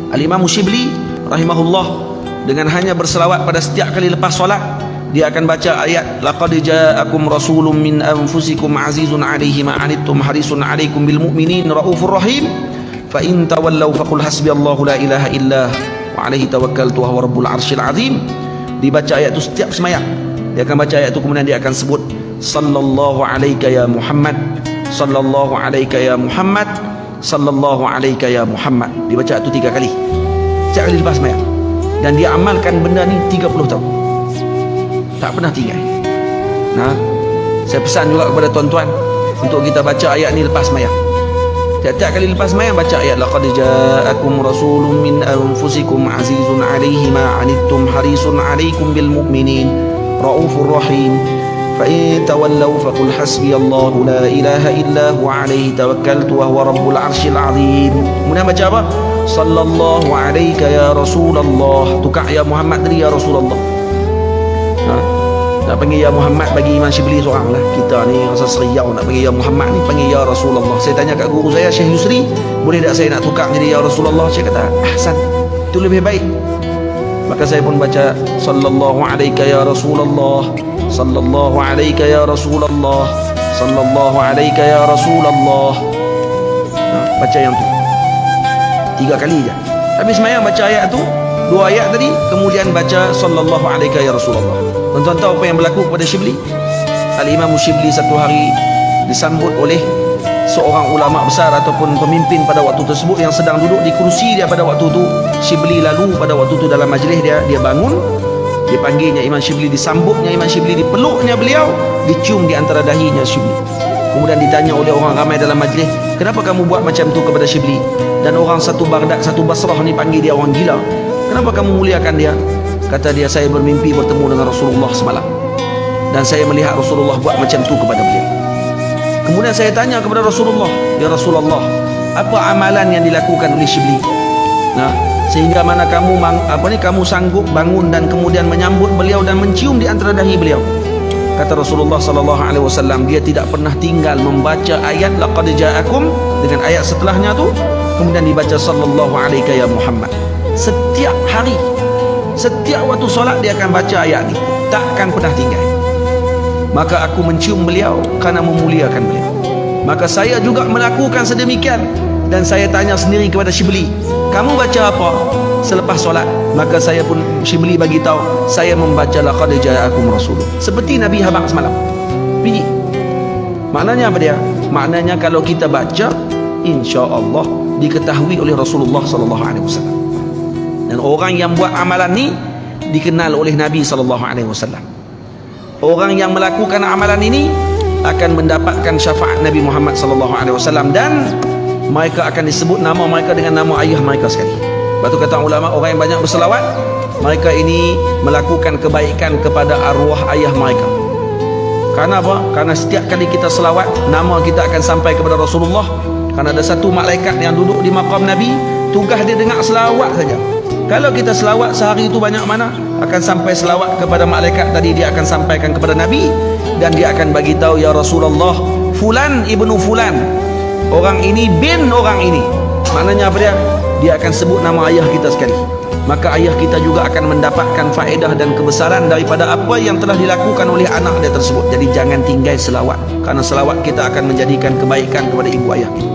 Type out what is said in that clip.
Al-Imam Shibli rahimahullah, dengan hanya berselawat pada setiap kali lepas solat, dia akan baca ayat laqad ja'akum rasulun min anfusikum azizun 'alaihi ma 'anittum harisun 'alaikum bil mu'minin raufur rahim fa in tawallaw faqul hasbiyallahu la ilaha illa wa 'alaihi tawakkaltu wa huwa rabbul 'arsyil 'azim. Dibaca ayat itu setiap sembahyang. Dia akan baca ayat itu, kemudian dia akan sebut sallallahu alaika ya Muhammad, sallallahu alaika ya Muhammad, sallallahu alaika ya Muhammad. Dibaca itu 3 kali setiap kali lepas sembahyang, dan dia amalkan benda ni 30 tahun, tak pernah tinggal. Nah, saya pesan juga kepada tuan-tuan untuk kita baca ayat ni lepas sembahyang. Setiap kali lepas sembahyang baca ayat laqad ja'akum rasulun min anfusikum azizun 'alaihi ma 'anittum harisun 'alaikum bil mu'minin raufur rahim fa in tawallaw faqul hasbiyallahu la ilaha illa huwa 'alaihi tawakkaltu wa huwa rabbul 'arsyil 'azim. Kemudian baca apa? Sallallahu alaika ya Rasulullah. Tukar ya Muhammad tadi ya Rasulullah. Nak panggil ya Muhammad bagi Imam Shibli seorang lah. Kita ni rasa seriau nak panggil ya Muhammad ni, panggil ya Rasulullah. Saya tanya kat guru saya Syekh Yusri, boleh tak saya nak tukar jadi ya Rasulullah? Saya kata ahsan, itu lebih baik. Maka saya pun baca sallallahu alaika ya Rasulullah, sallallahu alaika ya Rasulullah, sallallahu alaika ya Rasulullah. Baca yang tu 3 kali je. Habis sembahyang baca ayat tu 2 ayat tadi, kemudian baca sallallahu alaika ya Rasulullah. Tuan-tuan tahu apa yang berlaku kepada Shibli? Al-Imam Shibli satu hari disambut oleh seorang ulama besar ataupun pemimpin pada waktu tersebut yang sedang duduk di kerusi dia pada waktu tu. Shibli lalu pada waktu tu dalam majlis dia bangun, dipanggilnya Imam Shibli, disambutnya Imam Shibli, dipeluknya beliau, dicium di antara dahinya Shibli. Kemudian ditanya oleh orang ramai dalam majlis, kenapa kamu buat macam tu kepada Shibli? Dan orang satu Baghdad, satu Basrah ni panggil dia orang gila. Kenapa kamu muliakan dia? Kata dia, saya bermimpi bertemu dengan Rasulullah semalam, dan saya melihat Rasulullah buat macam tu kepada beliau. Kemudian saya tanya kepada Rasulullah, ya Rasulullah, apa amalan yang dilakukan oleh Shibli? Nah, sehingga mana kamu kamu sanggup bangun dan kemudian menyambut beliau dan mencium di antara dahi beliau? Kata Rasulullah sallallahu alaihi wasallam, dia tidak pernah tinggal membaca ayat laqad ja'akum dengan ayat setelahnya tu, kemudian dibaca sallallahu alaika ya Muhammad. Setiap hari, setiap waktu solat dia akan baca ayat ni, takkan pernah tinggal. Maka aku mencium beliau kerana memuliakan beliau. Maka saya juga melakukan sedemikian, dan saya tanya sendiri kepada Shibli, kamu baca apa selepas solat? Maka saya pun, Shibli bagi tahu, saya membaca laqad ja'akum rasulun, seperti Nabi habaq semalam. Biji. Maknanya apa dia? Maknanya kalau kita baca, insya-Allah diketahui oleh Rasulullah sallallahu alaihi wasallam. Dan orang yang buat amalan ni dikenal oleh Nabi sallallahu alaihi wasallam. Orang yang melakukan amalan ini akan mendapatkan syafaat Nabi Muhammad sallallahu alaihi wasallam, dan mereka akan disebut nama mereka dengan nama ayah mereka sekali. Lepas tu kata ulama, orang yang banyak berselawat, mereka ini melakukan kebaikan kepada arwah ayah mereka. Karena apa? Karena setiap kali kita selawat, nama kita akan sampai kepada Rasulullah. Karena ada satu malaikat yang duduk di maqam Nabi, tugas dia dengar selawat saja. Kalau kita selawat sehari itu banyak mana, akan sampai selawat kepada malaikat tadi, dia akan sampaikan kepada Nabi, dan dia akan bagi tahu, ya Rasulullah, fulan ibnu fulan, orang ini bin orang ini. Maknanya apa dia? Dia akan sebut nama ayah kita sekali. Maka ayah kita juga akan mendapatkan faedah dan kebesaran daripada apa yang telah dilakukan oleh anak dia tersebut. Jadi jangan tinggal selawat, kerana selawat kita akan menjadikan kebaikan kepada ibu ayah kita.